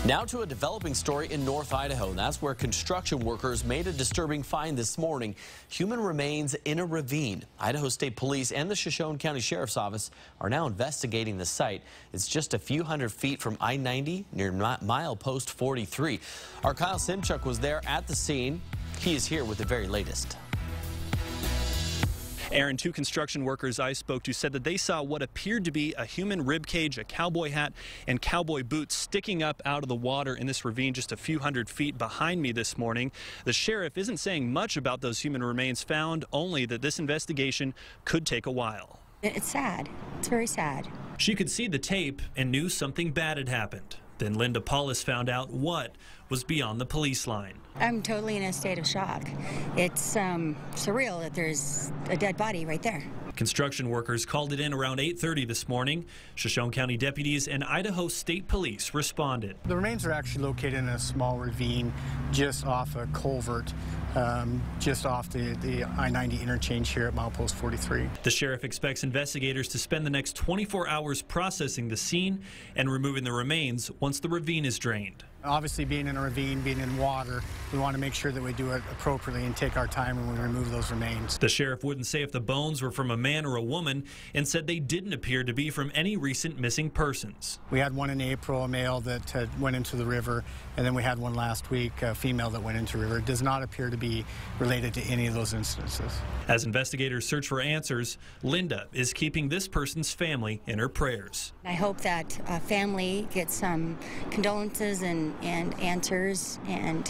Now to a developing story in North Idaho. That's where construction workers made a disturbing find this morning. Human remains in a ravine. Idaho State Police and the Shoshone County Sheriff's Office are now investigating the site. It's just a few hundred feet from I-90 near milepost 43. Our Kyle Simchuk was there at the scene. He is here with the very latest. Aaron, two construction workers I spoke to said that they saw what appeared to be a human rib cage, a cowboy hat, and cowboy boots sticking up out of the water in this ravine just a few hundred feet behind me this morning. The sheriff isn't saying much about those human remains found, only that this investigation could take a while. It's sad. It's very sad. She could see the tape and knew something bad had happened. Then Linda Paulus found out what was beyond the police line. I'm totally in a state of shock. It's surreal that there's a dead body right there. Construction workers called it in around 8:30 this morning. Shoshone County deputies and Idaho State Police responded. The remains are actually located in a small ravine just off a culvert, just off the I-90 interchange here at milepost 43. The sheriff expects investigators to spend the next 24 hours processing the scene and removing the remains once the ravine is drained. Obviously, being in a ravine, being in water, we want to make sure that we do it appropriately and take our time when we remove those remains. The sheriff wouldn't say if the bones were from a man or a woman and said they didn't appear to be from any recent missing persons. We had one in April, a male that went into the river, and then we had one last week, a female that went into the river. It does not appear to be related to any of those instances. As investigators search for answers, Linda is keeping this person's family in her prayers. I hope that family gets some condolences and answers and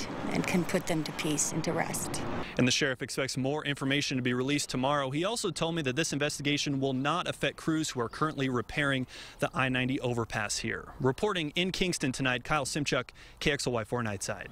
can put them to peace and to rest. And the sheriff expects more information to be released tomorrow. He also told me that this investigation will not affect crews who are currently repairing the I-90 overpass here. Reporting in Kingston tonight, Kyle Simchuk, KXLY4 Nightside.